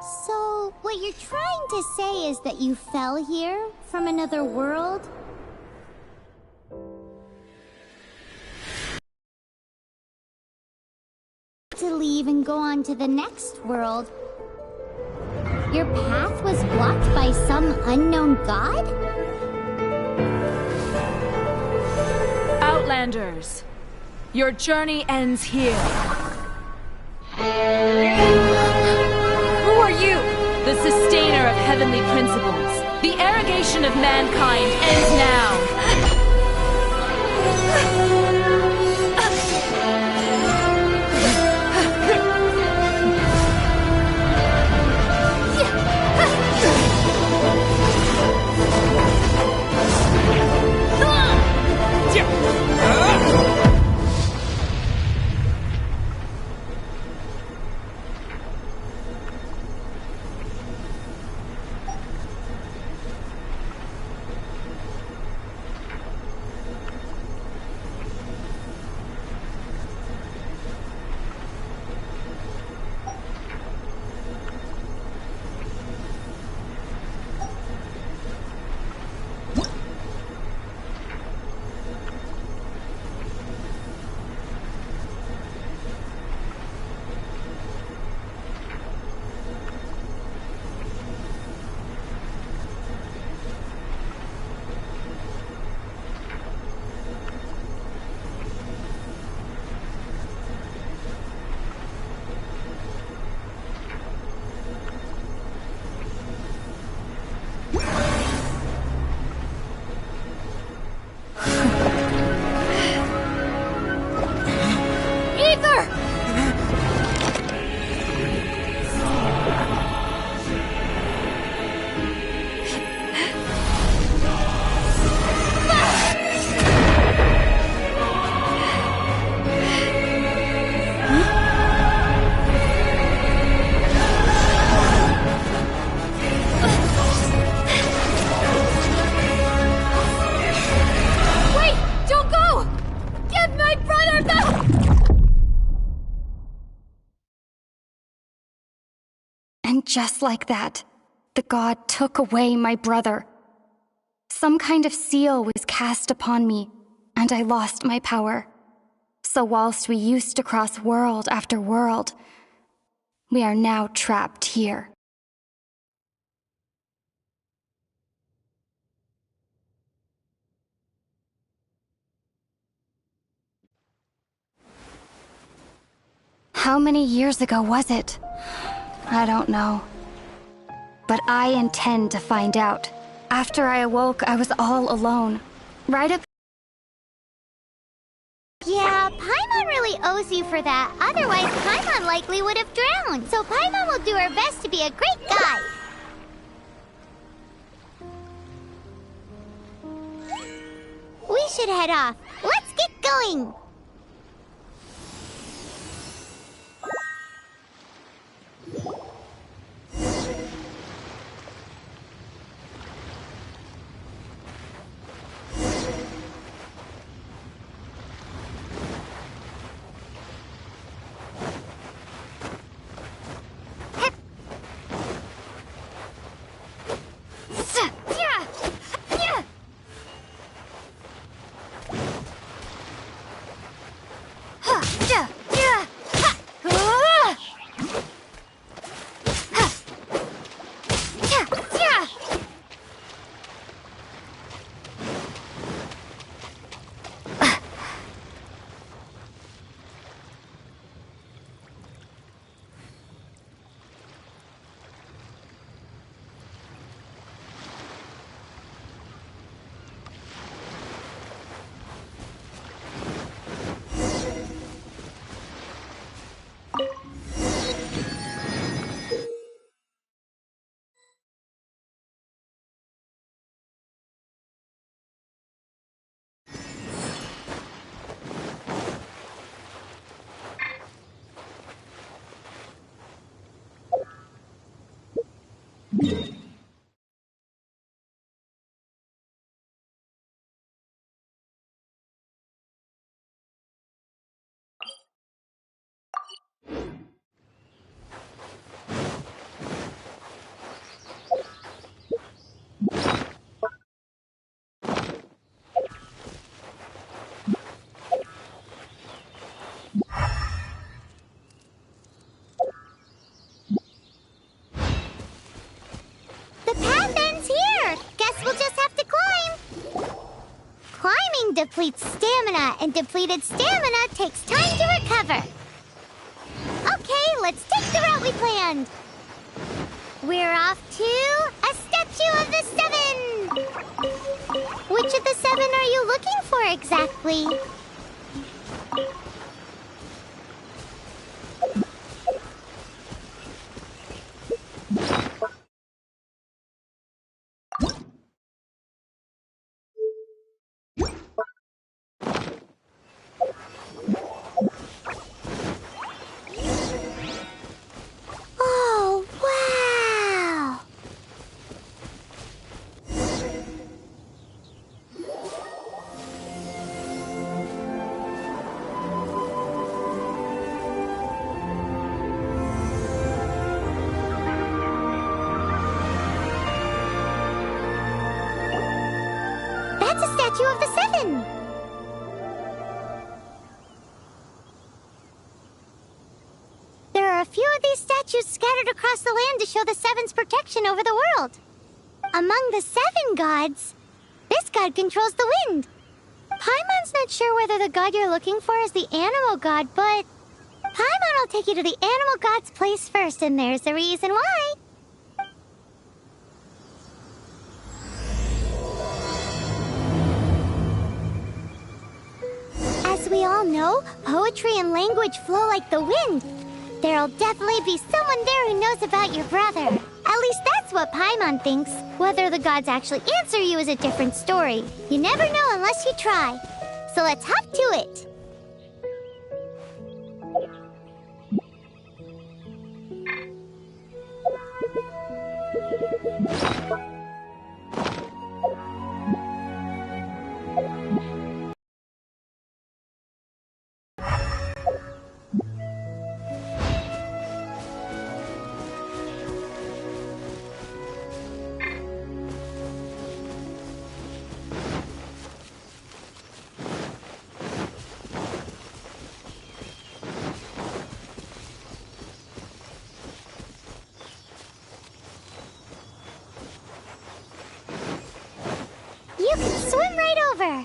So, what you're trying to say is that you fell here from another world? To leave and go on to the next world. Your path was blocked by some unknown god? Outlanders, your journey ends here. Who are you? The sustainer of heavenly principles. The arrogation of mankind ends now. And just like that, the god took away my brother. Some kind of seal was cast upon me, and I lost my power. So whilst we used to cross world after world, we are now trapped here. How many years ago was it? I don't know. But I intend to find out. After I awoke, I was all alone. Right up... Yeah, Paimon really owes you for that. Otherwise, Paimon likely would have drowned. So Paimon will do her best to be a great guide. We should head off. Let's get going! depletes stamina, and depleted stamina takes time to recover. Okay, let's take the route we planned. We're off to a statue of the seven. Which of the seven are you looking for exactly? Oh, wow! That's a statue of the seven! There are a few of these statues scattered across the land to show the Seven's protection over the world. Among the seven gods, this god controls the wind. Paimon's not sure whether the god you're looking for is the animal god, but Paimon will take you to the animal god's place first, and there's the reason why. As we all know, poetry and language flow like the wind. There'll definitely be someone there who knows about your brother. At least that's what Paimon thinks. Whether the gods actually answer you is a different story. You never know unless you try. So let's hop to it. You can swim right over.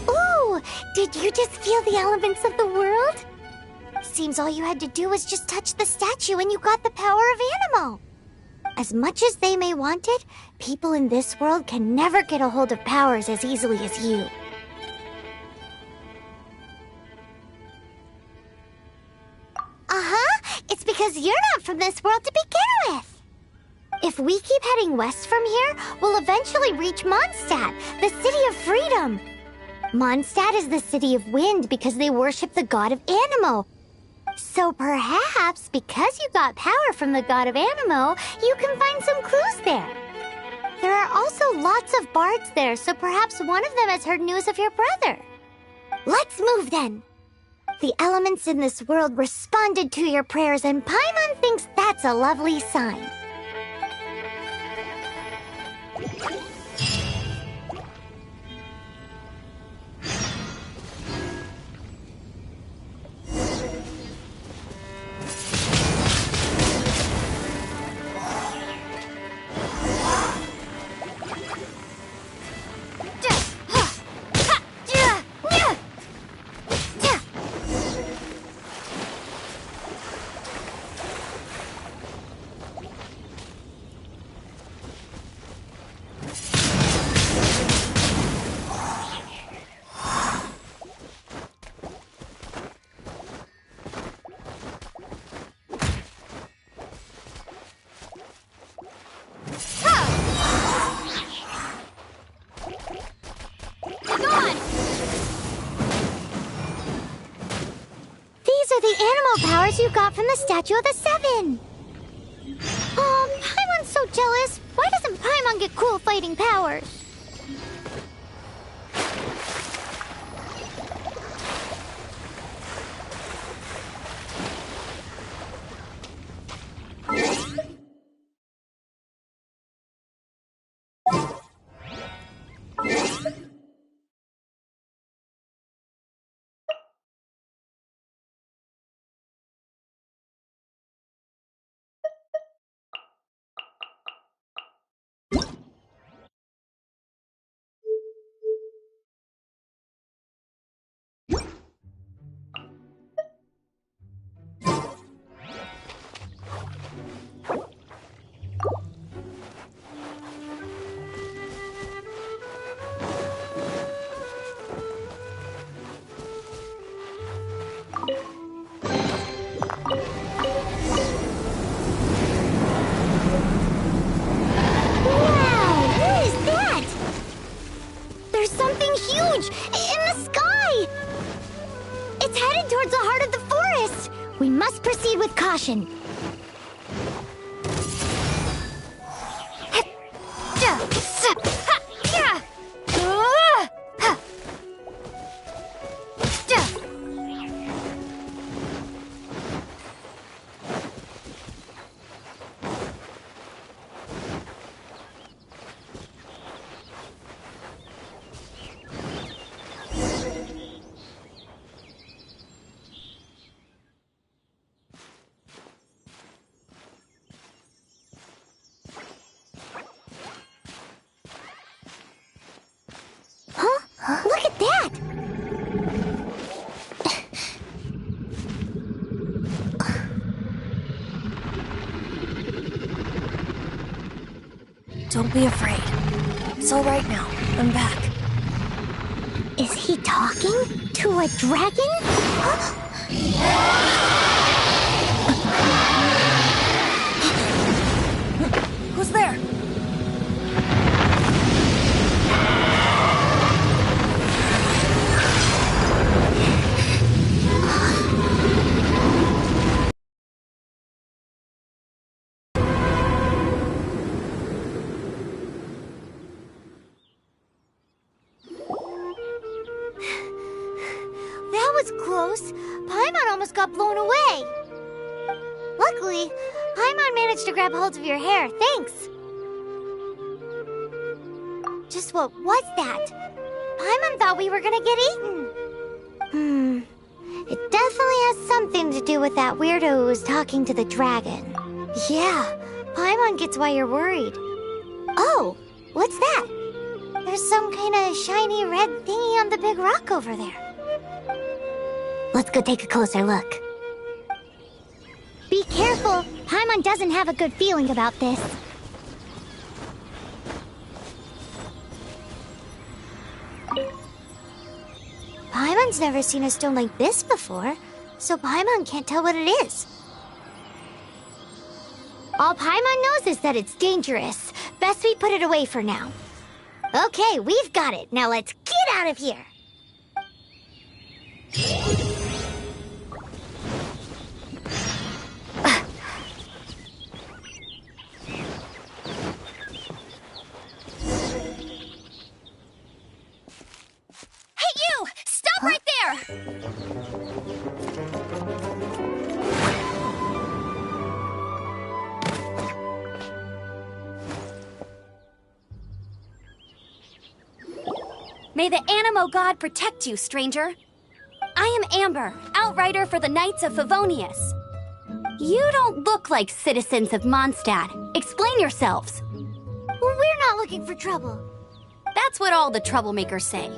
Ooh, did you just feel the elements of the world? Seems all you had to do was just touch the statue and you got the power of Animo. As much as they may want it, people in this world can never get a hold of powers as easily as you. Uh-huh, it's because you're not from this world to begin with. If we keep heading west from here, we'll eventually reach Mondstadt, the city of freedom. Mondstadt is the city of wind because they worship the god of Animo. So perhaps, because you got power from the god of Animo, you can find some clues there. There are also lots of bards there, so perhaps one of them has heard news of your brother. Let's move then. The elements in this world responded to your prayers, and Paimon thinks that's a lovely sign. powers you got from the Statue of the Seven. Oh, Paimon's so jealous. Why doesn't Paimon get cool fighting powers? We must proceed with caution. Look at that! Don't be afraid. It's all right now. I'm back. Is he talking to a dragon? Who's there? That was close. Paimon almost got blown away. Luckily, Paimon managed to grab hold of your hair. Thanks. Just what was that? Paimon thought we were gonna get eaten. It definitely has something to do with that weirdo who was talking to the dragon. Yeah, Paimon gets why you're worried. Oh, what's that? There's some kind of shiny red thingy on the big rock over there. Let's go take a closer look. Be careful! Paimon doesn't have a good feeling about this. Paimon's never seen a stone like this before, so Paimon can't tell what it is. All Paimon knows is that it's dangerous. Best we put it away for now. Okay, we've got it. Now let's get out of here! Stop right there! May the Animo God protect you, stranger. I am Amber, outrider for the Knights of Favonius. You don't look like citizens of Mondstadt. Explain yourselves. We're not looking for trouble. That's what all the troublemakers say.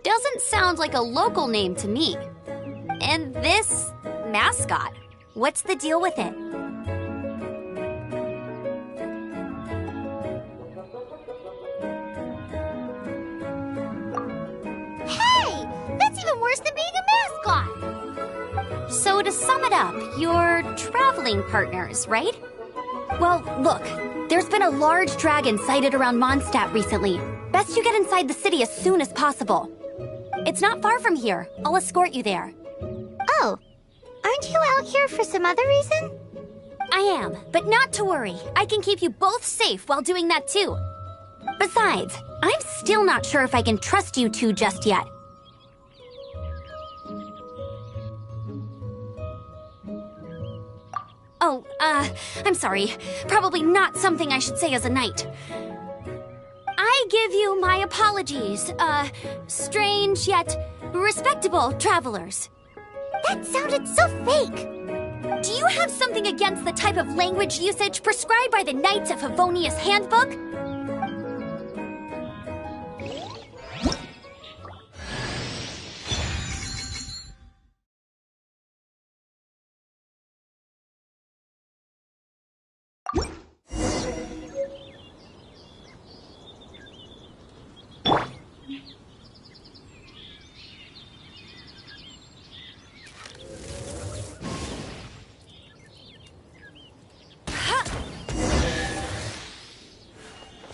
Doesn't sound like a local name to me. And this mascot, what's the deal with it? Hey! That's even worse than being a mascot! So to sum it up, you're traveling partners, right? Well, look, there's been a large dragon sighted around Mondstadt recently. Best you get inside the city as soon as possible. It's not far from here. I'll escort you there. Oh, aren't you out here for some other reason? I am, but not to worry. I can keep you both safe while doing that too. Besides, I'm still not sure if I can trust you two just yet. Oh, I'm sorry. Probably not something I should say as a knight. I give you my apologies, strange yet respectable travelers. That sounded so fake. Do you have something against the type of language usage prescribed by the Knights of Favonius Handbook?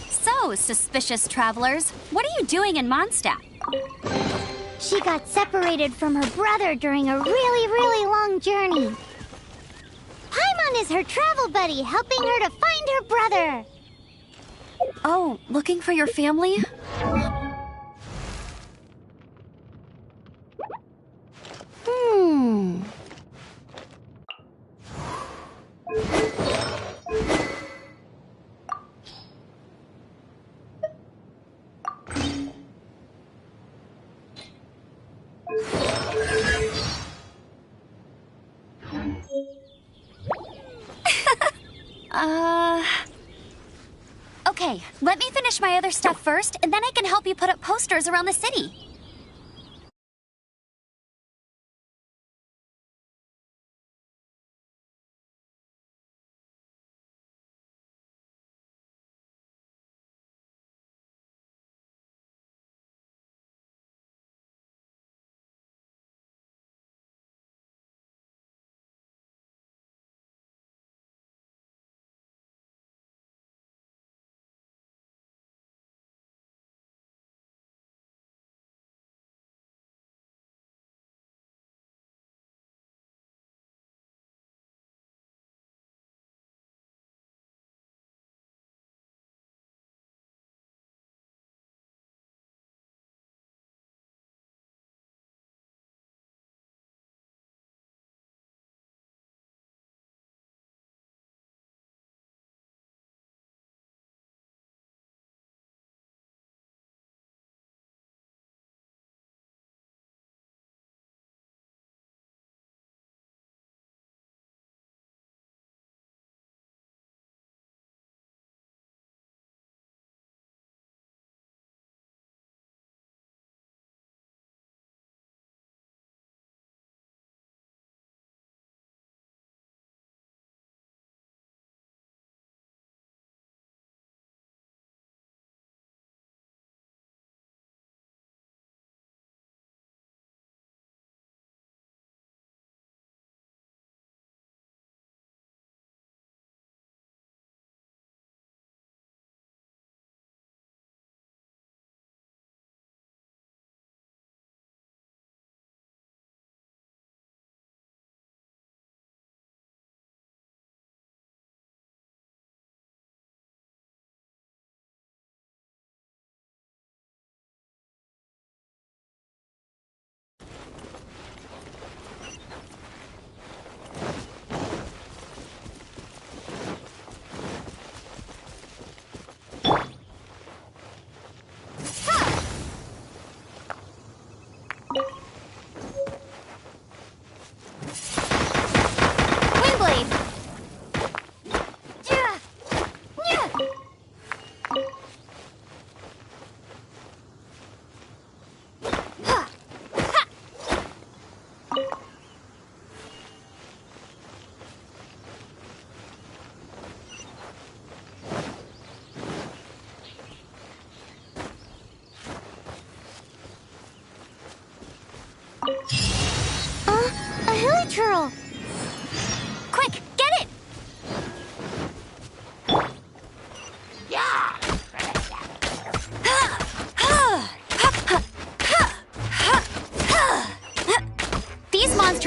So, suspicious travelers, what are you doing in Mondstadt? She got separated from her brother during a really long journey. Paimon is her travel buddy, helping her to find her brother. Oh, looking for your family? Hmm. Okay, let me finish my other stuff first, and then I can help you put up posters around the city.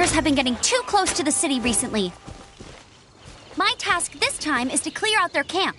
creatures have been getting too close to the city recently. My task this time is to clear out their camp.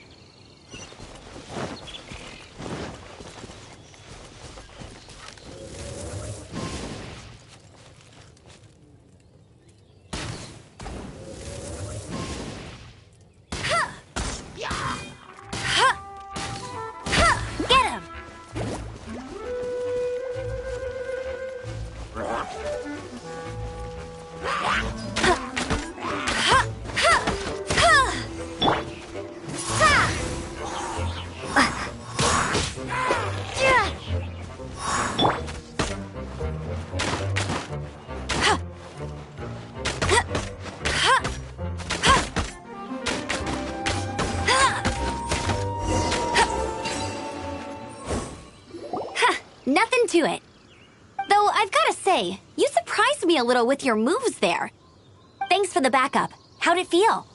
Nothing to it. Though I've gotta say, you surprised me a little with your moves there. Thanks for the backup. How'd it feel?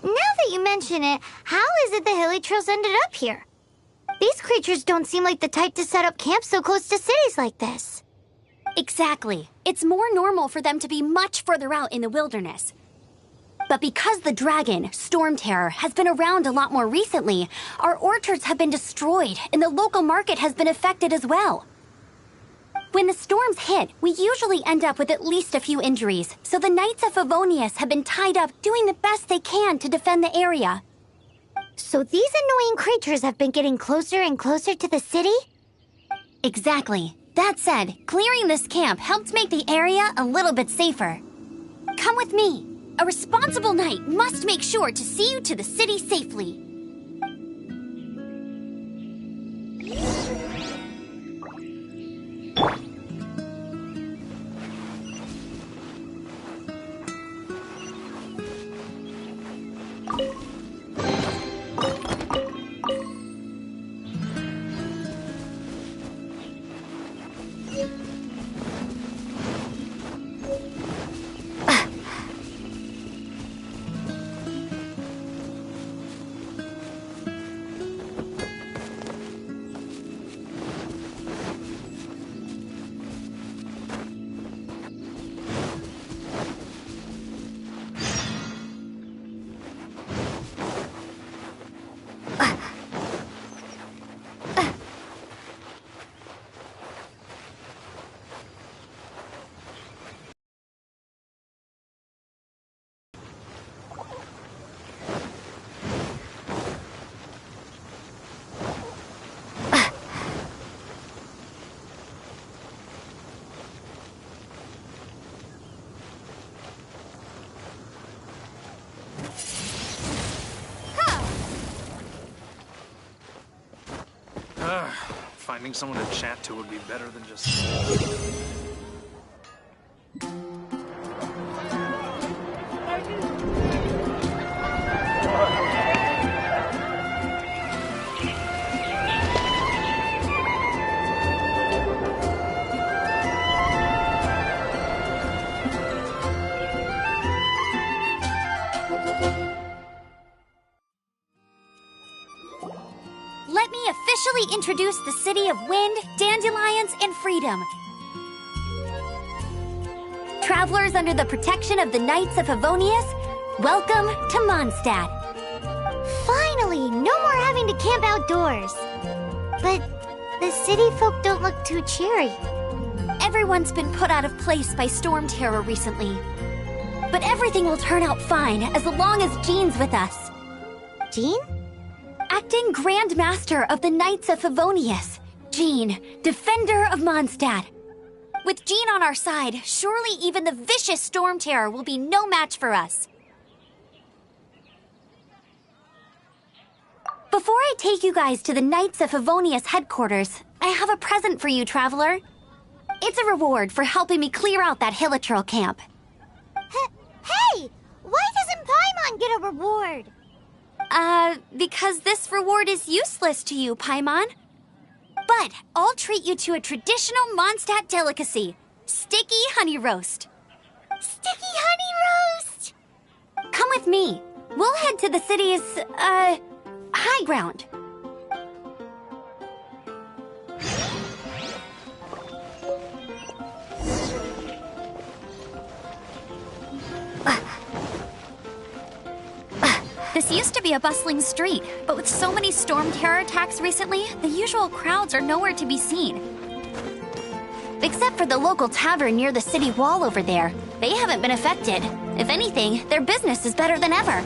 Now that you mention it, how is it the Hilichurls ended up here? These creatures don't seem like the type to set up camp so close to cities like this. Exactly. It's more normal for them to be much further out in the wilderness. But because the dragon, Storm Terror, has been around a lot more recently, our orchards have been destroyed and the local market has been affected as well. When the storms hit, we usually end up with at least a few injuries, so the Knights of Favonius have been tied up doing the best they can to defend the area. So these annoying creatures have been getting closer and closer to the city? Exactly. That said, clearing this camp helped make the area a little bit safer. Come with me. A responsible knight must make sure to see you to the city safely. Finding someone to chat to would be better than just... Let me officially introduce the city of wind, dandelions, and freedom. Travelers under the protection of the Knights of Favonius, welcome to Mondstadt. Finally, no more having to camp outdoors. But the city folk don't look too cheery. Everyone's been put out of place by storm terror recently. But everything will turn out fine as long as Jean's with us. Jean? Acting Grand Master of the Knights of Favonius, Jean, Defender of Mondstadt. With Jean on our side, surely even the vicious storm terror will be no match for us. Before I take you guys to the Knights of Favonius headquarters, I have a present for you, Traveler. It's a reward for helping me clear out that Hilichurl camp. Hey! Why doesn't Paimon get a reward? Because this reward is useless to you, Paimon. But I'll treat you to a traditional Mondstadt delicacy, sticky honey roast. Sticky honey roast! Come with me. We'll head to the city's, high ground. This used to be a bustling street, but with so many storm terror attacks recently, the usual crowds are nowhere to be seen. Except for the local tavern near the city wall over there. They haven't been affected. If anything, their business is better than ever.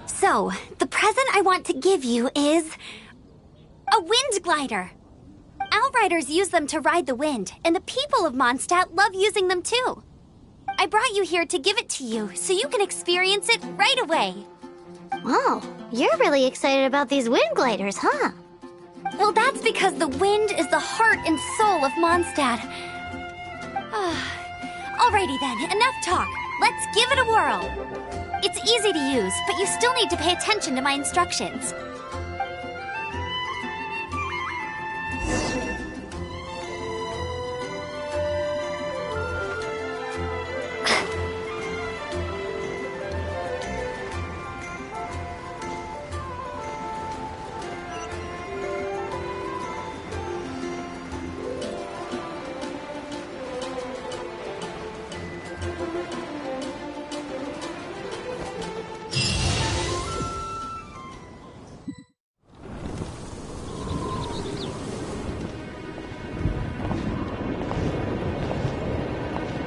So, the present I want to give you is a wind glider. Outriders use them to ride the wind, and the people of Mondstadt love using them too. I brought you here to give it to you, so you can experience it right away. Oh, you're really excited about these wind gliders, huh? Well, that's because the wind is the heart and soul of Mondstadt. Alrighty then, enough talk. Let's give it a whirl. It's easy to use, but you still need to pay attention to my instructions.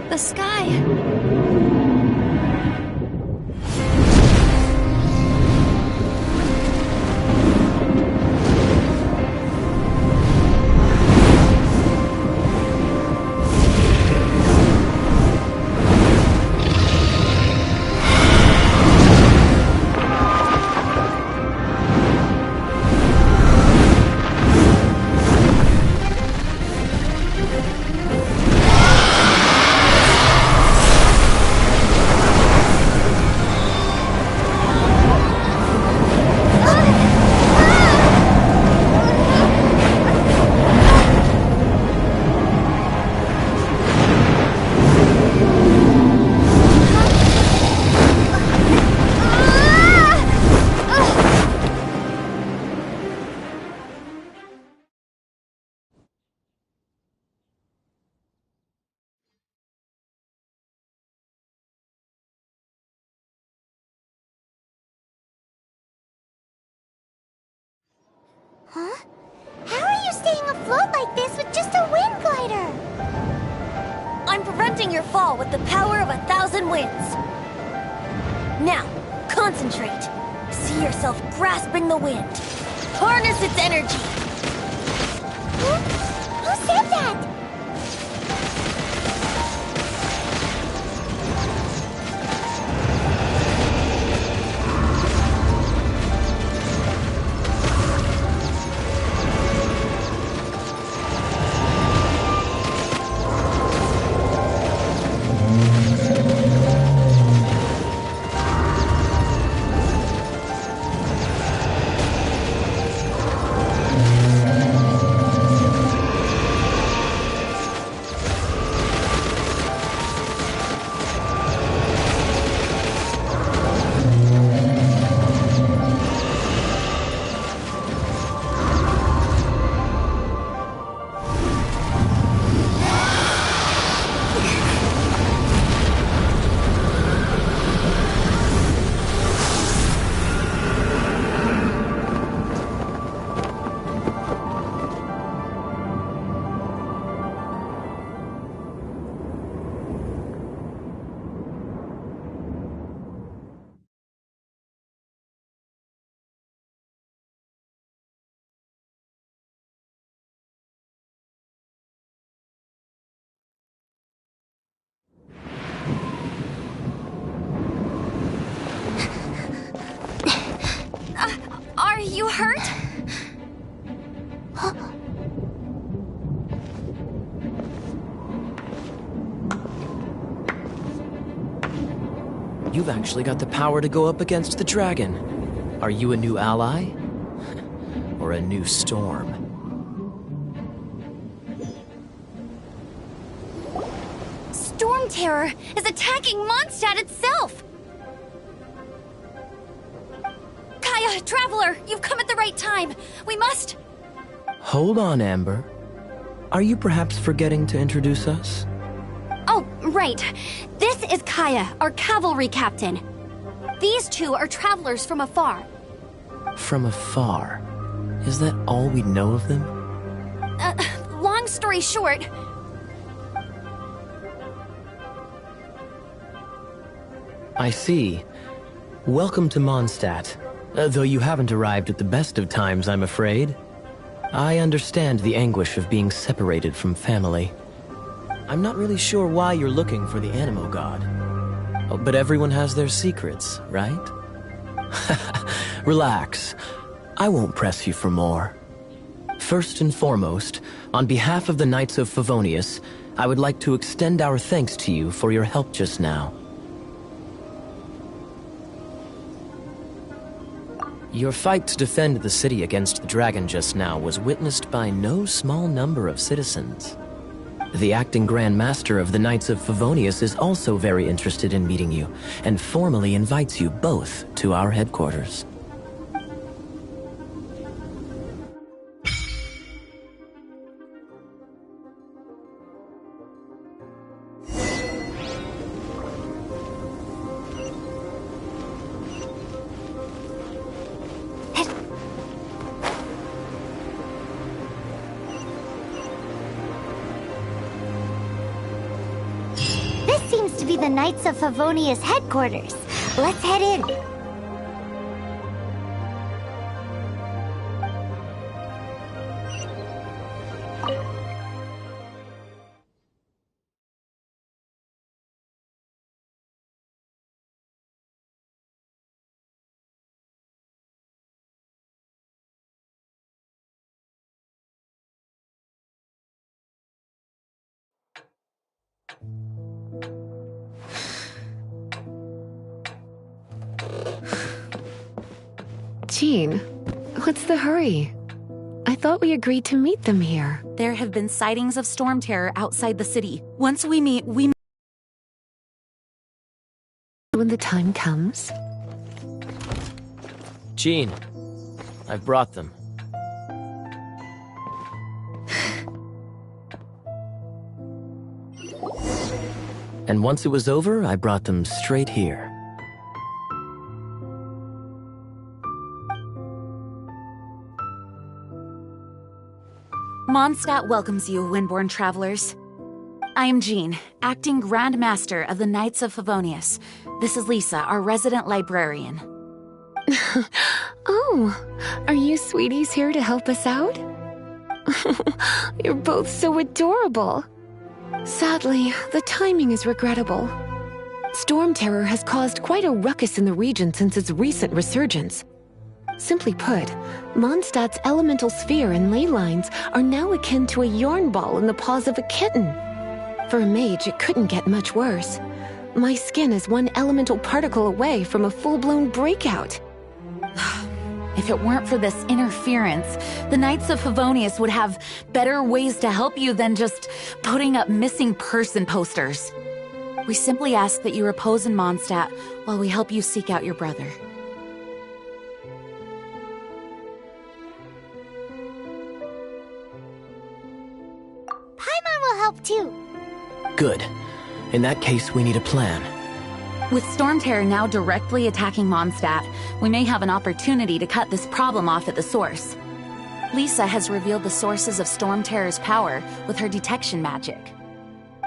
The sky. Huh? How are you staying afloat like this with just a wind glider? I'm preventing your fall with the power of 1,000 winds. Now, concentrate. See yourself grasping the wind. Harness its energy. Who said that? You've actually got the power to go up against the dragon. Are you a new ally? Or a new storm? Storm Terror is attacking Mondstadt itself! Kaya, Traveler, you've come at the right time. We must... Hold on, Amber. Are you perhaps forgetting to introduce us? Oh, right. This is Kaya, our cavalry captain. These two are travelers from afar. From afar? Is that all we know of them? Long story short... I see. Welcome to Mondstadt. Though you haven't arrived at the best of times, I'm afraid. I understand the anguish of being separated from family. I'm not really sure why you're looking for the Animo God. Oh, but everyone has their secrets, right? Relax. I won't press you for more. First and foremost, on behalf of the Knights of Favonius, I would like to extend our thanks to you for your help just now. Your fight to defend the city against the dragon just now was witnessed by no small number of citizens. The acting Grand Master of the Knights of Favonius is also very interested in meeting you, and formally invites you both to our headquarters. Seems to be the Knights of Favonius headquarters. Let's head in. Jean, what's the hurry? I thought we agreed to meet them here. There have been sightings of storm terror outside the city. Once we meet, we... When the time comes. Jean, I've brought them. And once it was over, I brought them straight here. Mondstadt welcomes you, Windborn travelers. I am Jean, acting Grand Master of the Knights of Favonius. This is Lisa, our resident librarian. Oh, are you sweeties here to help us out? You're both so adorable. Sadly, the timing is regrettable. Storm Terror has caused quite a ruckus in the region since its recent resurgence. Simply put, Mondstadt's elemental sphere and ley lines are now akin to a yarn ball in the paws of a kitten. For a mage, it couldn't get much worse. My skin is one elemental particle away from a full-blown breakout. If it weren't for this interference, the Knights of Favonius would have better ways to help you than just putting up missing person posters. We simply ask that you repose in Mondstadt while we help you seek out your brother. Paimon will help too. Good. In that case, we need a plan. With Storm Terror now directly attacking Mondstadt, we may have an opportunity to cut this problem off at the source. Lisa has revealed the sources of Storm Terror's power with her detection magic.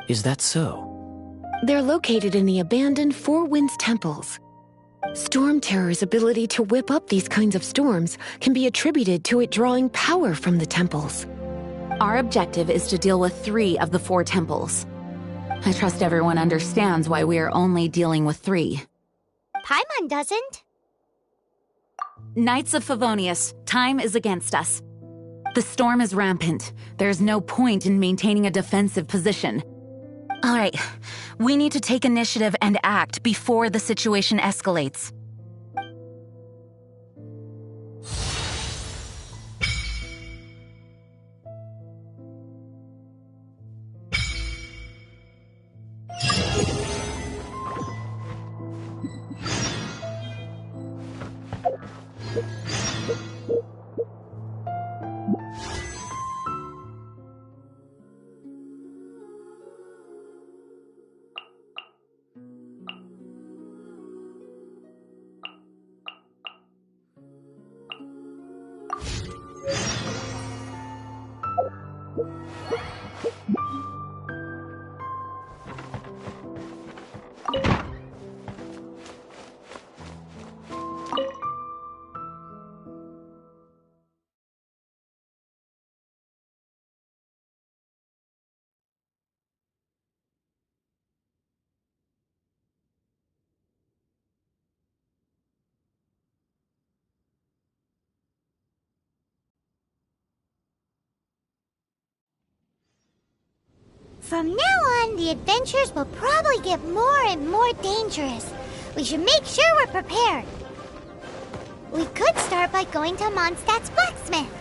Is that so? They're located in the abandoned Four Winds temples. Storm Terror's ability to whip up these kinds of storms can be attributed to it drawing power from the temples. Our objective is to deal with 3 of the 4 temples. I trust everyone understands why we are only dealing with 3. Paimon doesn't. Knights of Favonius, time is against us. The storm is rampant. There's no point in maintaining a defensive position. All right, we need to take initiative and act before the situation escalates. From now on, the adventures will probably get more and more dangerous. We should make sure we're prepared. We could start by going to Mondstadt's blacksmith.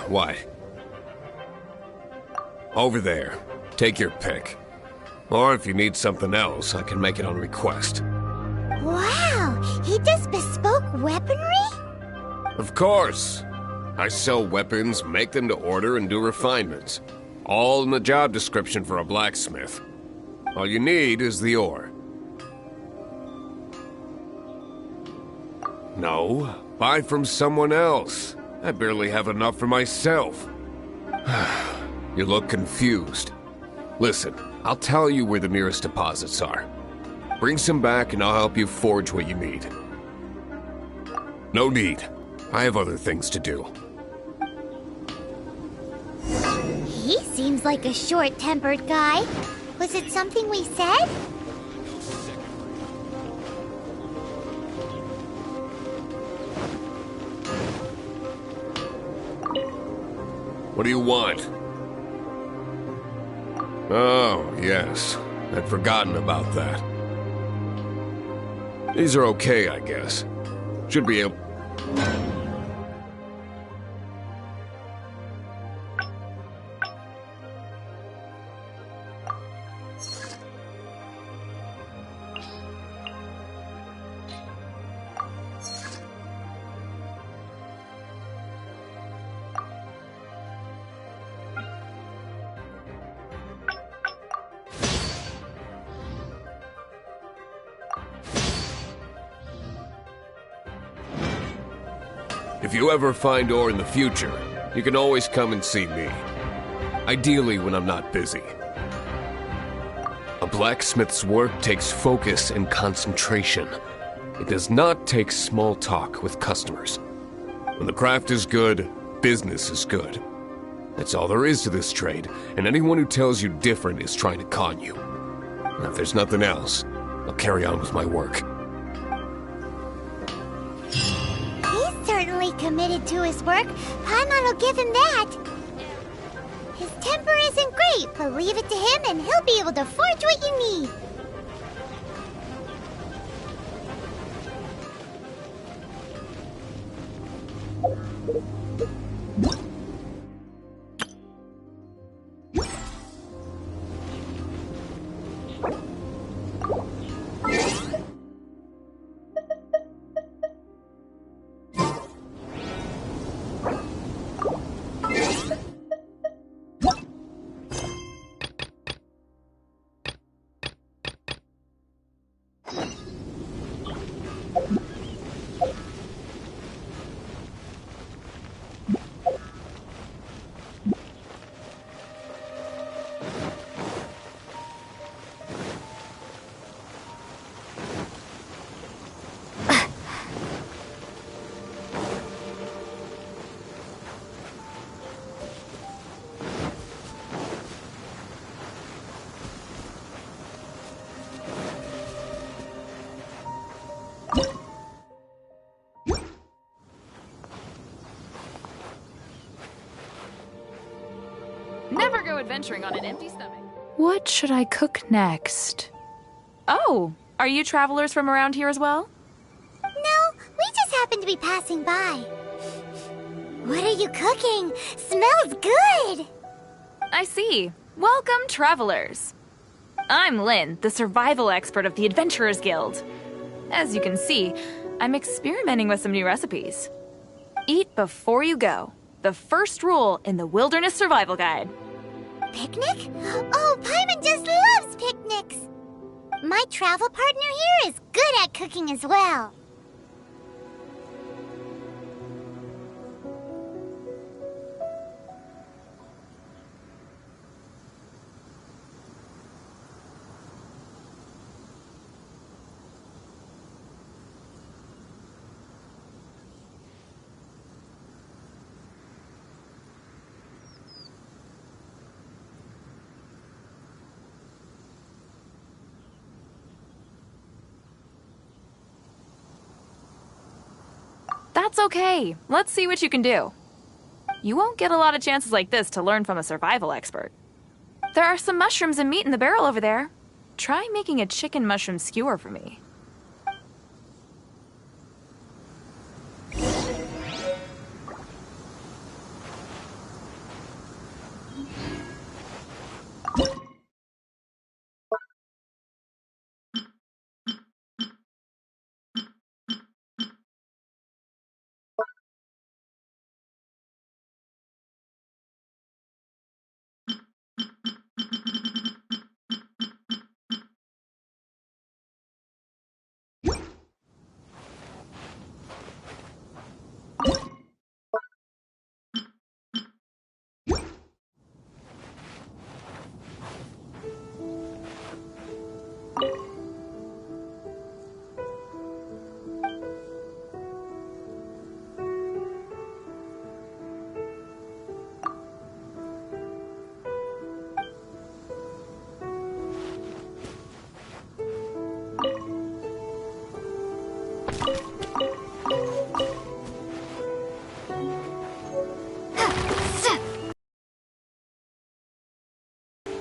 What? Over there. Take your pick. Or if you need something else, I can make it on request. Wow! He does bespoke weaponry? Of course! I sell weapons, make them to order, and do refinements. All in the job description for a blacksmith. All you need is the ore. No, buy from someone else. I barely have enough for myself. You look confused. Listen, I'll tell you where the nearest deposits are. Bring some back and I'll help you forge what you need. No need. I have other things to do. He seems like a short-tempered guy. Was it something we said? What do you want? Oh, yes. I'd forgotten about that. These are okay, I guess. Should be able... If you ever find ore in the future, you can always come and see me. Ideally when I'm not busy. A blacksmith's work takes focus and concentration. It does not take small talk with customers. When the craft is good, business is good. That's all there is to this trade, and anyone who tells you different is trying to con you. And if there's nothing else, I'll carry on with my work. Committed to his work, Paimon will give him that. His temper isn't great, but leave it to him and he'll be able to forge what you need. adventuring on an empty stomach. What should I cook next? Oh, are you travelers from around here as well? No, we just happened to be passing by. What are you cooking? Smells good! I see. Welcome, travelers. I'm Lynn, the survival expert of the Adventurers Guild. As you can see, I'm experimenting with some new recipes. Eat before you go. The first rule in the Wilderness Survival Guide. Picnic? Oh, Paimon just loves picnics! My travel partner here is good at cooking as well. That's okay. Let's see what you can do. You won't get a lot of chances like this to learn from a survival expert. There are some mushrooms and meat in the barrel over there. Try making a chicken mushroom skewer for me.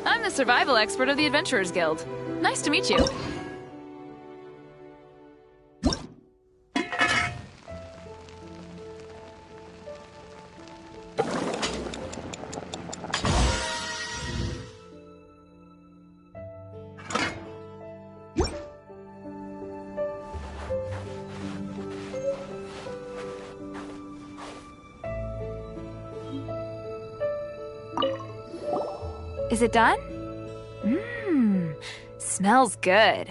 I'm the survival expert of the Adventurers Guild. Nice to meet you. Is it done? Mmm, smells good.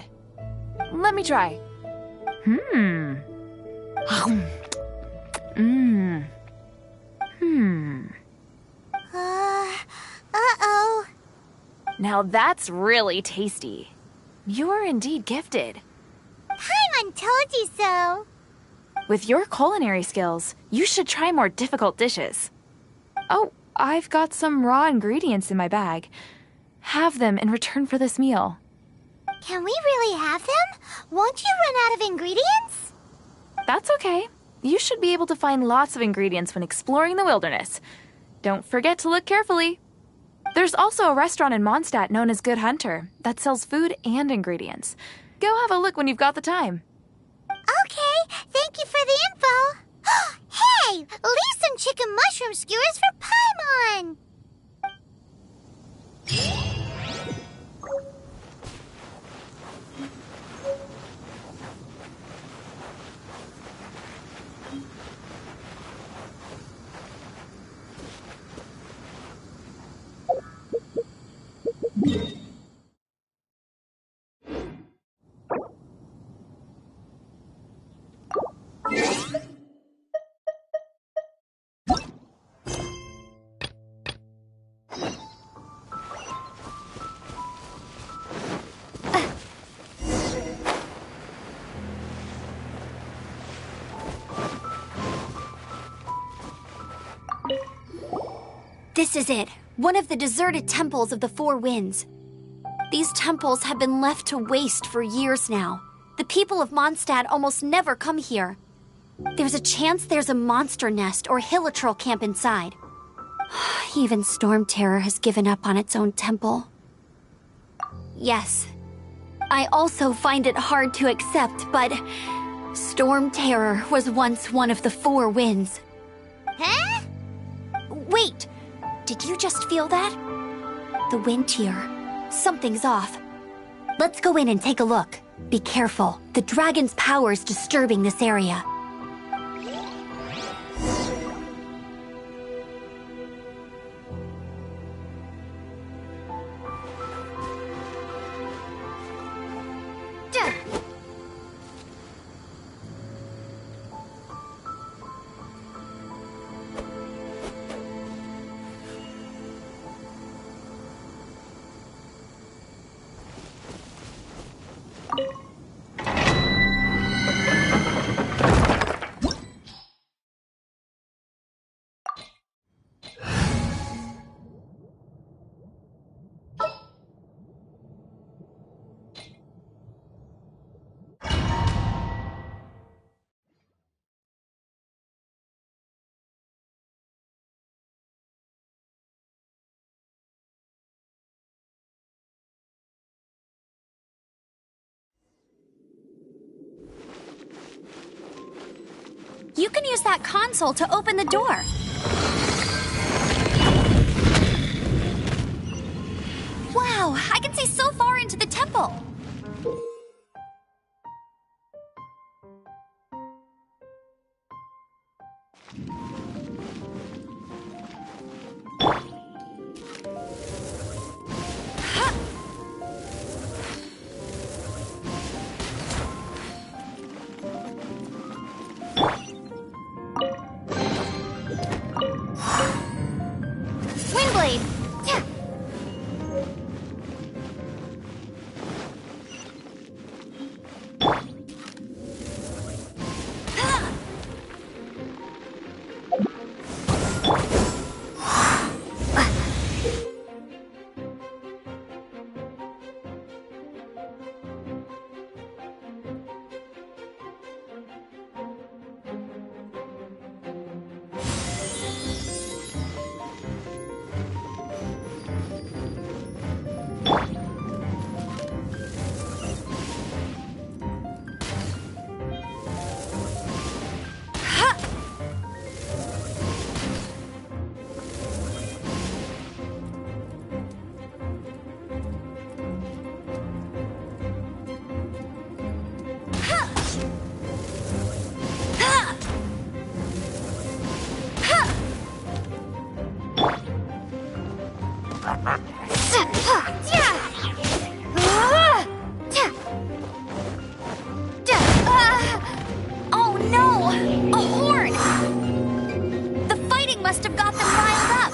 Let me try. Mmm. Mmm. Hmm. Uh-oh. Now that's really tasty. You're indeed gifted. Paimon told you so. With your culinary skills, you should try more difficult dishes. Oh, I've got some raw ingredients in my bag. Have them in return for this meal. Can we really have them? Won't you run out of ingredients? That's okay. You should be able to find lots of ingredients when exploring the wilderness. Don't forget to look carefully. There's also a restaurant in Mondstadt known as Good Hunter that sells food and ingredients. Go have a look when you've got the time. Okay, thank you for the info. Hey, leave some chicken mushroom skewers for Paimon. This is it. One of the deserted temples of the Four Winds. These temples have been left to waste for years now. The people of Mondstadt almost never come here. There's a chance there's a monster nest or hilitrol camp inside. Even Storm Terror has given up on its own temple. Yes, I also find it hard to accept, but Storm Terror was once one of the 4 winds. Huh? Wait, did you just feel that? The wind here. Something's off. Let's go in and take a look. Be careful. The dragon's power's disturbing this area. You can use that console to open the door. Wow, I can see so far into the temple. Windblade! Yeah. Oh no! A horn! The fighting must have got them riled up.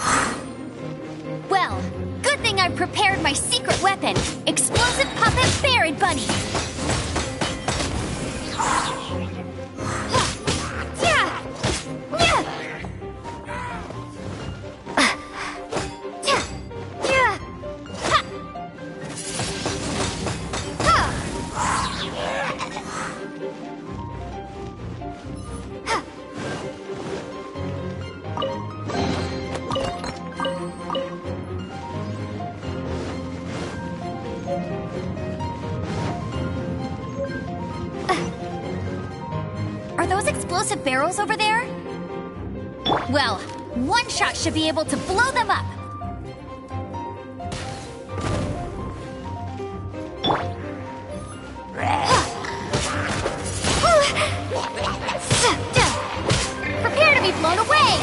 Well, good thing I prepared my secret weapon, explosive puppet Barrett Bunny. Are those explosive barrels over there? Well, one shot should be able to blow them up. Prepare to be blown away!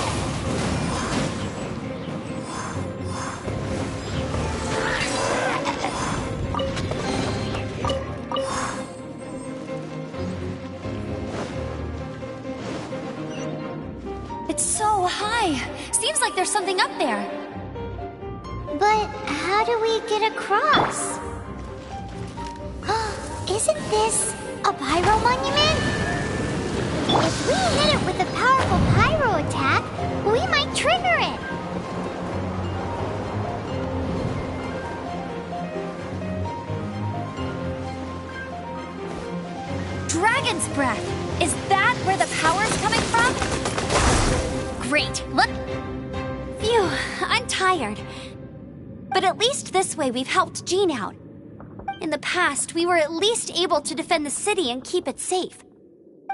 It's so high. Seems like there's something up there. But how do we get across? Isn't this a pyro monument? If we hit it with a powerful pyro attack, we might trigger it. Dragon's breath! Is that where the power's coming from? Great, look! Phew, tired. But at least this way we've helped Jean out. In the past, we were at least able to defend the city and keep it safe.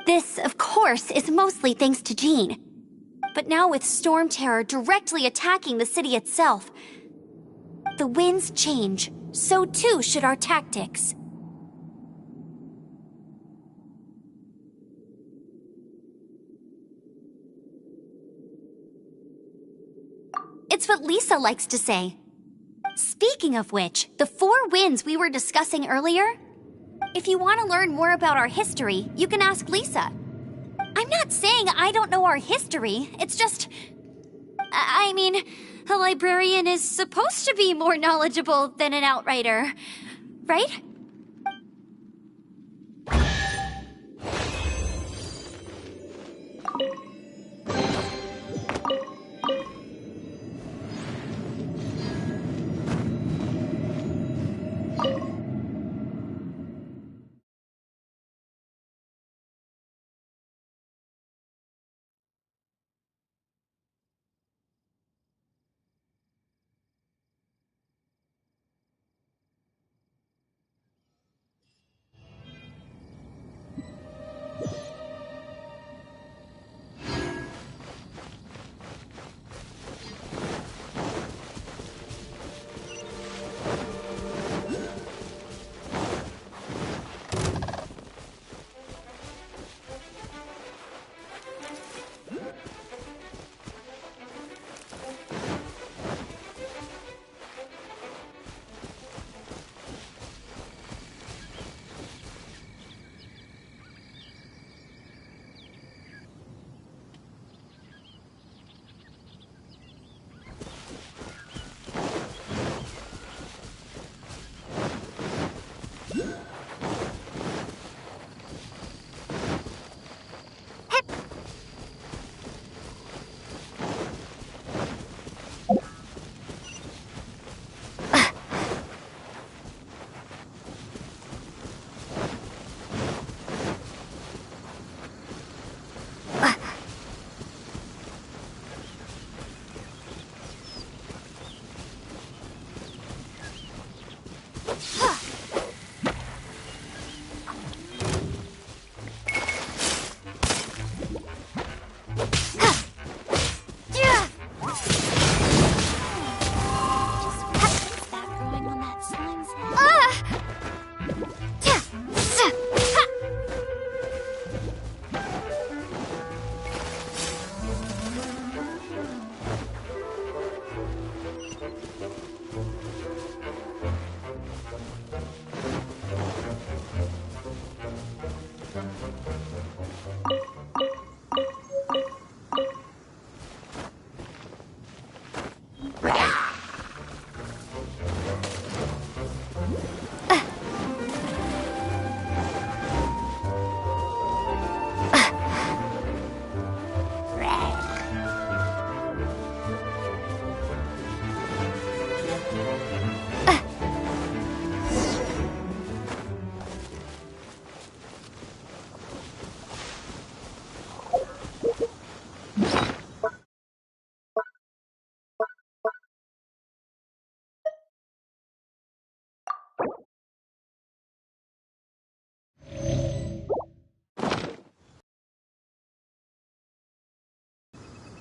This, of course, is mostly thanks to Jean. But now with Storm Terror directly attacking the city itself, the winds change, so too should our tactics. It's what Lisa likes to say. Speaking of which, the 4 winds we were discussing earlier, if you want to learn more about our history, you can ask Lisa. I'm not saying I don't know our history, it's just... I mean, a librarian is supposed to be more knowledgeable than an outrider, right?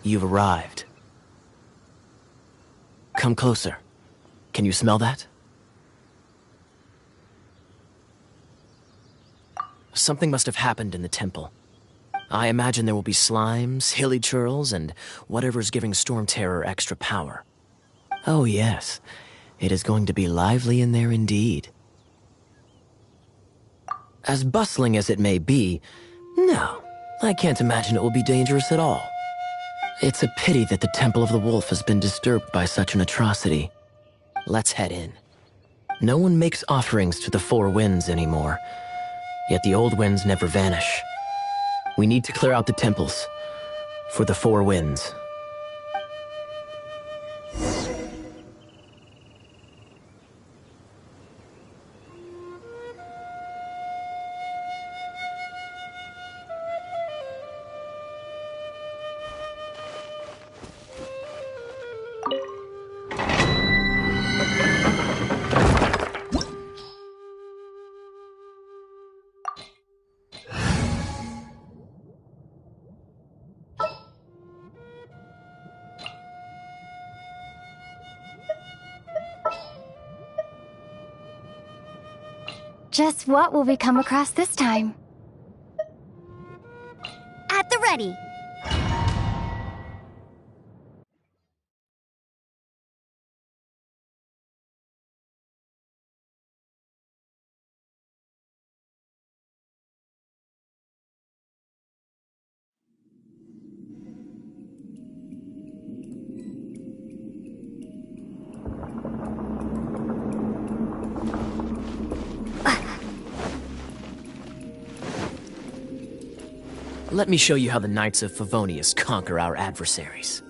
You've arrived. Come closer. Can you smell that? Something must have happened in the temple. I imagine there will be slimes, hilly churls, and whatever's giving Storm Terror extra power. Oh yes, it is going to be lively in there indeed. As bustling as it may be, no, I can't imagine it will be dangerous at all. It's a pity that the Temple of the Wolf has been disturbed by such an atrocity. Let's head in. No one makes offerings to the 4 winds anymore, yet the old winds never vanish. We need to clear out the temples for the 4 winds. Just what will we come across this time? At the ready. Let me show you how the Knights of Favonius conquer our adversaries.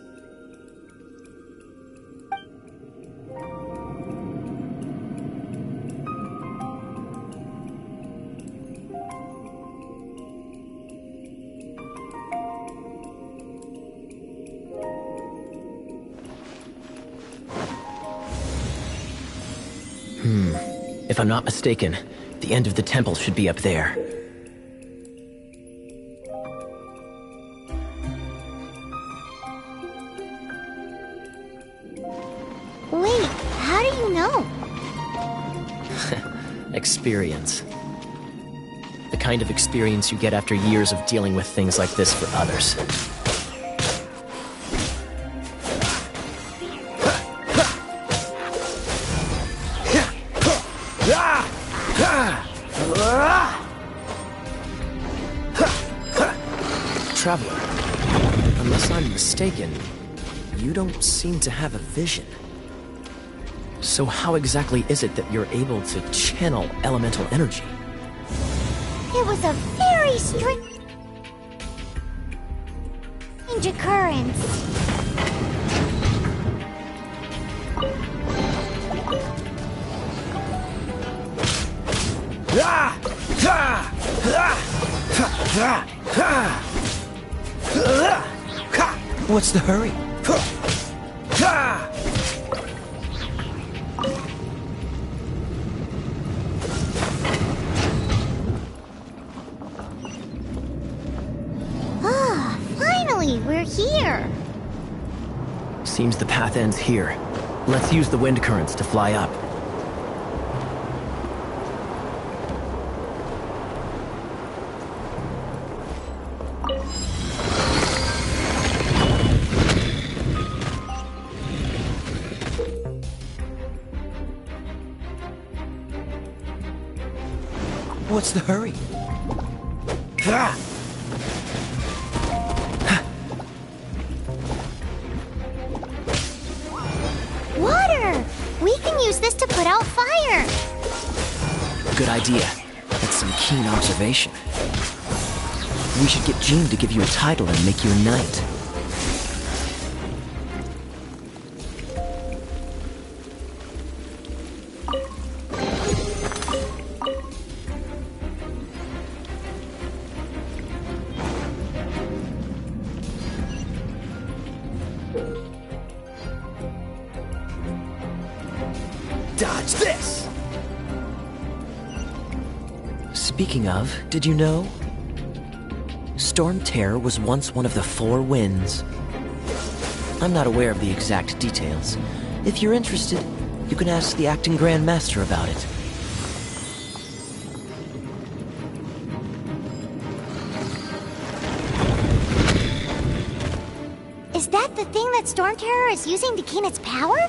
If I'm not mistaken, the end of the temple should be up there. Wait, how do you know? Experience. The kind of experience you get after years of dealing with things like this for others. Traveler, unless I'm mistaken, you don't seem to have a vision. So how exactly is it that you're able to channel elemental energy? It was a very strange occurrence. What's the hurry? Finally, we're here. Seems the path ends here. Let's use the wind currents to fly up. What's the hurry? Water! We can use this to put out fire. Good idea. That's some keen observation. We should get Jean to give you a title and make you a knight. Dodge this! Speaking of, did you know? Storm Terror was once one of the Four Winds. I'm not aware of the exact details. If you're interested, you can ask the acting Grand Master about it. Is that the thing that Storm Terror is using to gain its power?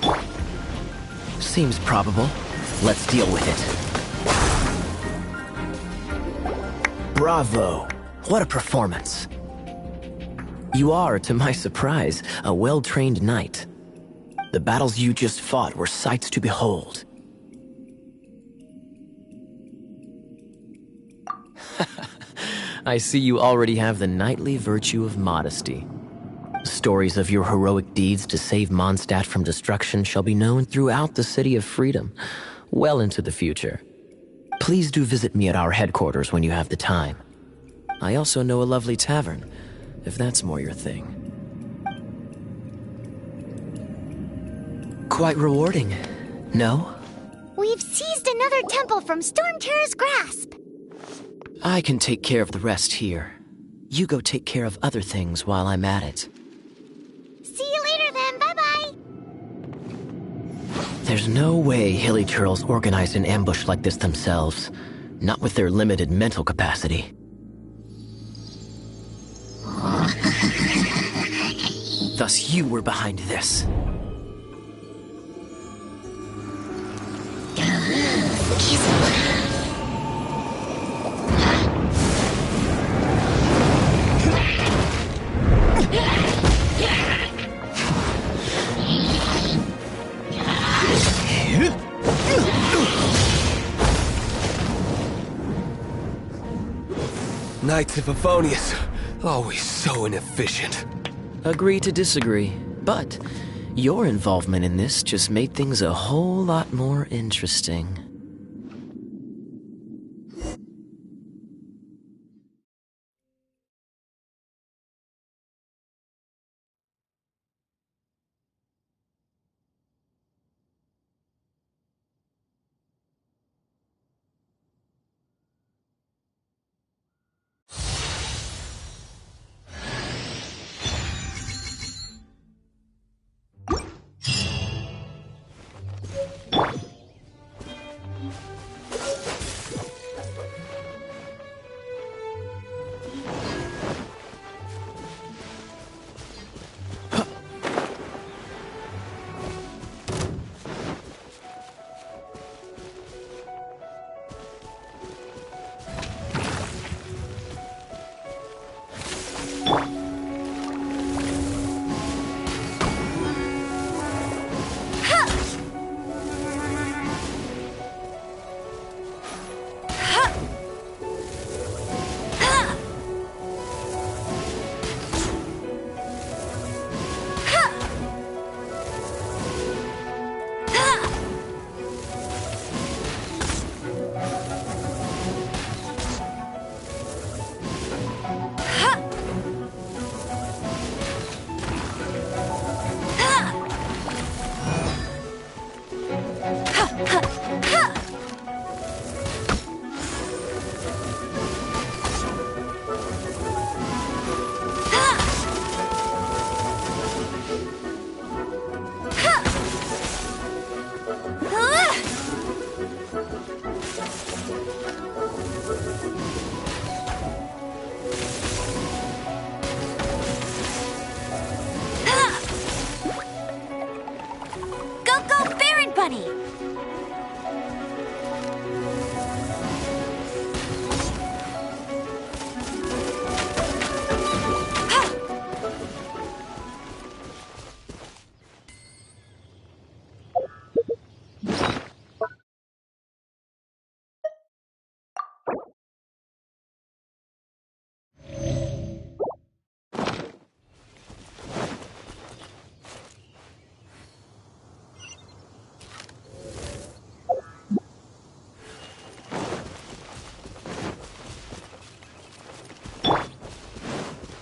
Seems probable. Let's deal with it. Bravo! What a performance. You are, to my surprise, a well-trained knight. The battles you just fought were sights to behold. I see you already have the knightly virtue of modesty. Stories of your heroic deeds to save Mondstadt from destruction shall be known throughout the City of Freedom, well into the future. Please do visit me at our headquarters when you have the time. I also know a lovely tavern, if that's more your thing. Quite rewarding, no? We've seized another temple from Storm Terror's grasp. I can take care of the rest here. You go take care of other things while I'm at it. See you later then, bye-bye! There's no way Hilly Turtles organized an ambush like this themselves. Not with their limited mental capacity. Thus you were behind this. Knights of Favonius, always so inefficient. Agree to disagree, but your involvement in this just made things a whole lot more interesting.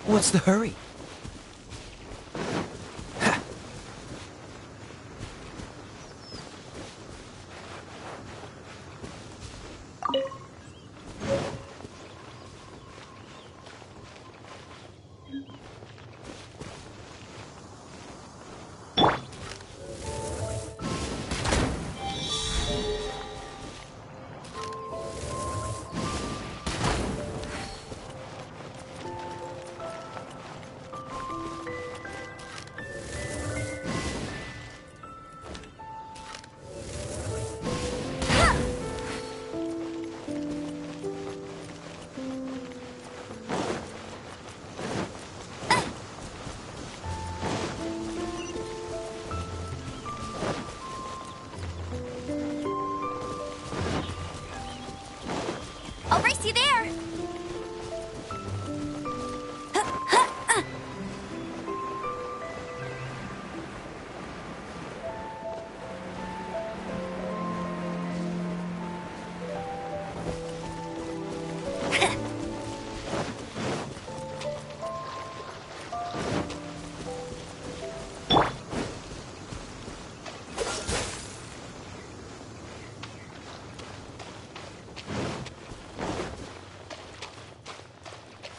What's the hurry? I'll race you there!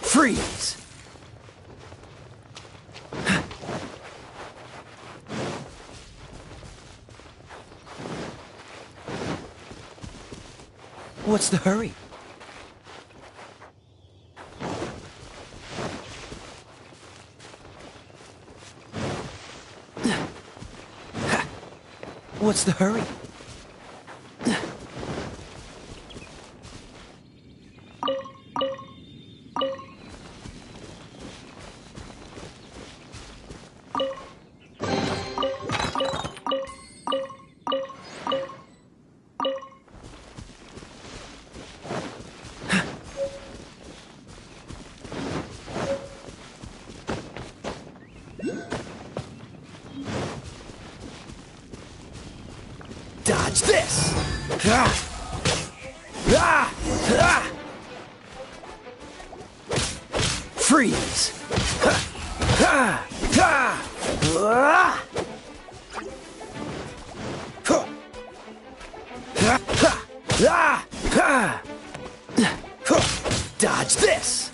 Freeze! What's the hurry? What's the hurry? Dodge this! Ah! Ah! Ah! Freeze! Ha! Ha! Ha! Ah! Huh! Ha! Ha! Ah! Ha! Huh! Dodge this!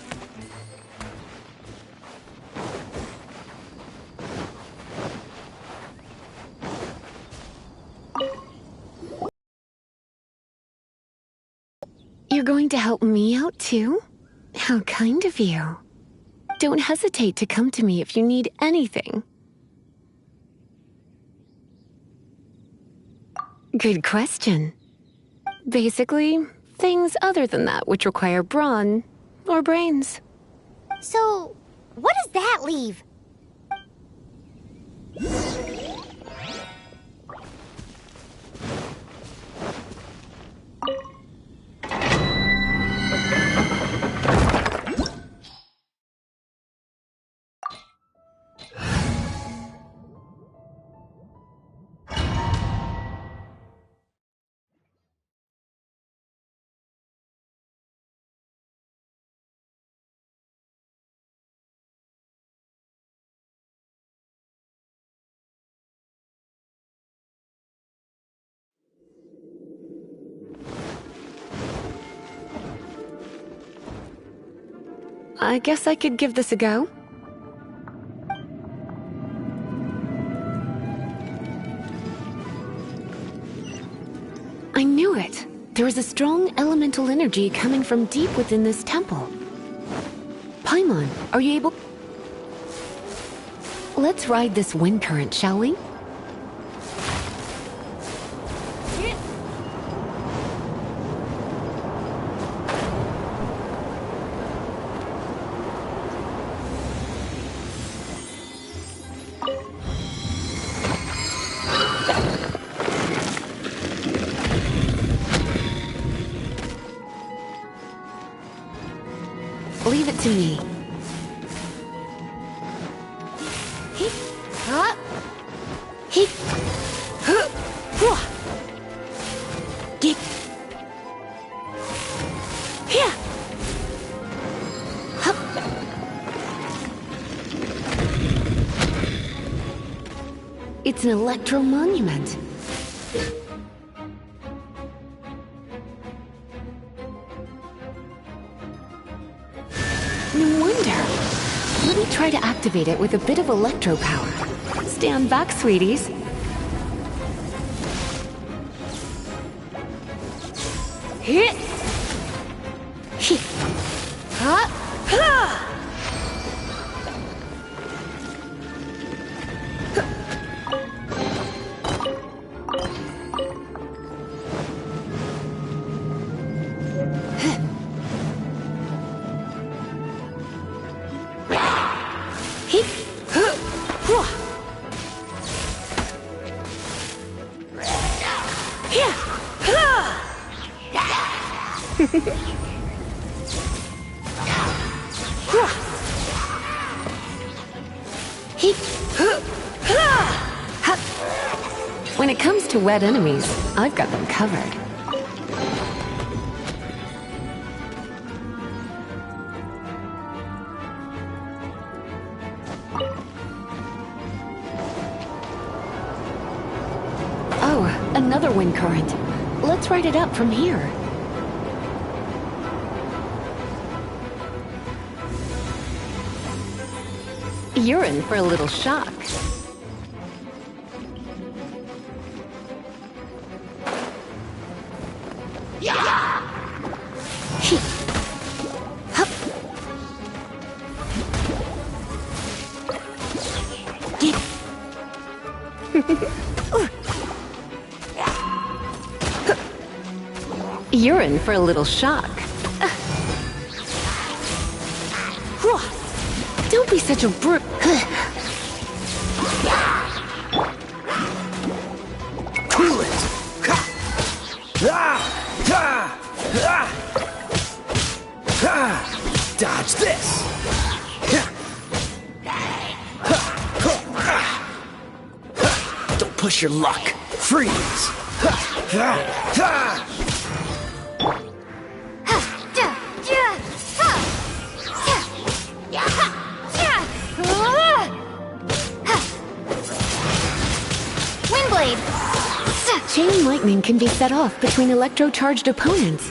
You're going to help me out too? How kind of you. Don't hesitate to come to me if you need anything. Good question. Basically, things other than that which require brawn or brains. So, what does that leave? I guess I could give this a go. I knew it. There is a strong elemental energy coming from deep within this temple. Paimon, are you able? Let's ride this wind current, shall we? Leave it to me. It's an electro monument. No wonder. Let me try to activate it with a bit of electro power. Stand back, sweeties. Hit! Hit! Ha! Ha! When it comes to wet enemies, I've got them covered. Oh, another wind current. Let's ride it up from here. You're in for a little shock. You're in for a little shock. Don't be such a brute. Cool it! Dodge this! Don't push your luck. Freeze! Windblade! Chain lightning can be set off between electro-charged opponents.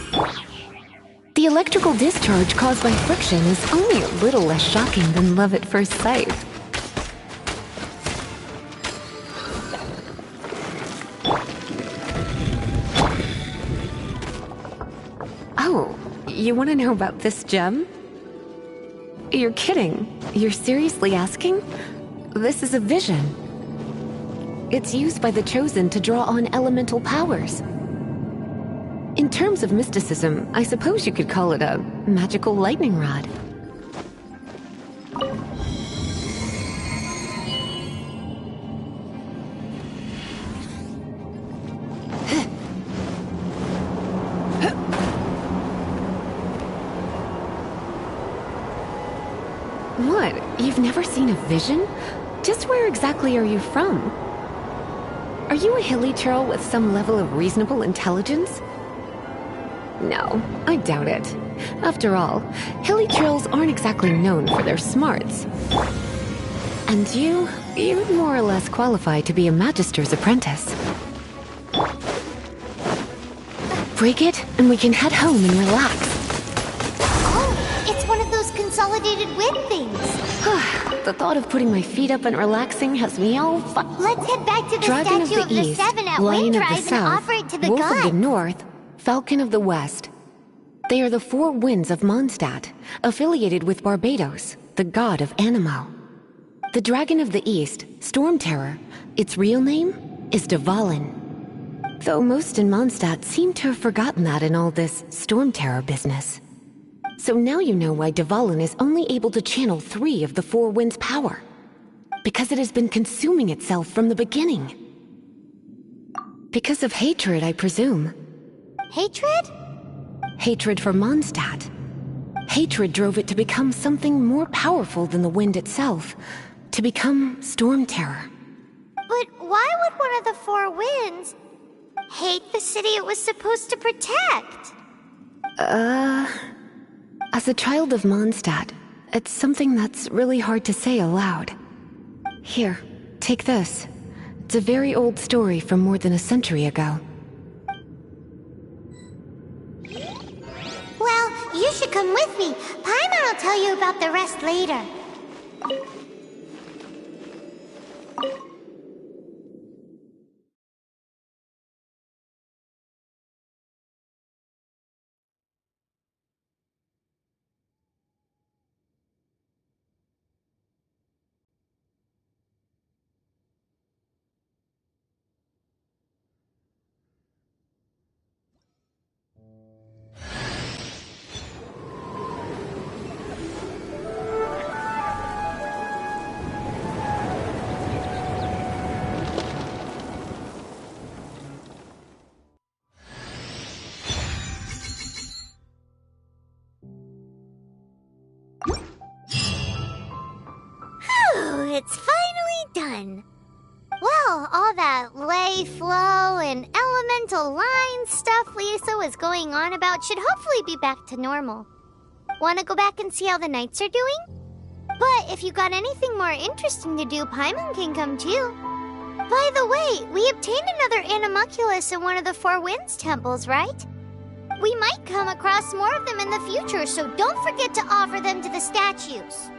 The electrical discharge caused by friction is only a little less shocking than love at first sight. Oh, you want to know about this gem? You're kidding. You're seriously asking? This is a vision. It's used by the Chosen to draw on elemental powers. In terms of mysticism, I suppose you could call it a magical lightning rod. What? You've never seen a vision? Just where exactly are you from? Are you a hilly churl with some level of reasonable intelligence? No, I doubt it. After all, hilly churls aren't exactly known for their smarts. And you're more or less qualified to be a magister's apprentice. Break it, and we can head home and relax. Oh, it's one of those consolidated wind things. The thought of putting my feet up and relaxing has me all Let's head back to the Dragon of statue the of the East, Seven at Lion of the Windrive and South, offer it to the Wolf gods. of the North, Falcon of the West. They are the four winds of Mondstadt, affiliated with Barbados, the god of Anemo. The Dragon of the East, Storm Terror, its real name is Dvalin. Though most in Mondstadt seem to have forgotten that in all this Storm Terror business. So now you know why Dvalin is only able to channel 3 of the four winds' power. Because it has been consuming itself from the beginning. Because of hatred, I presume. Hatred? Hatred for Mondstadt. Hatred drove it to become something more powerful than the wind itself. To become Storm Terror. But why would one of the four winds hate the city it was supposed to protect? As a child of Mondstadt, it's something that's really hard to say aloud. Here, take this. It's a very old story from more than a century ago. Well, you should come with me. Paimon will tell you about the rest later. It's finally done. Well, all that lay, flow, and elemental line stuff Lisa was going on about should hopefully be back to normal. Want to go back and see how the knights are doing? But if you got anything more interesting to do, Paimon can come too. By the way, we obtained another animalculus in one of the Four Winds temples, right? We might come across more of them in the future, so don't forget to offer them to the statues.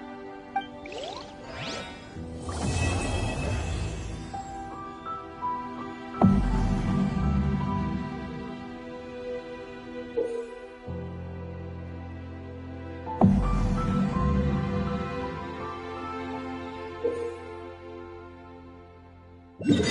You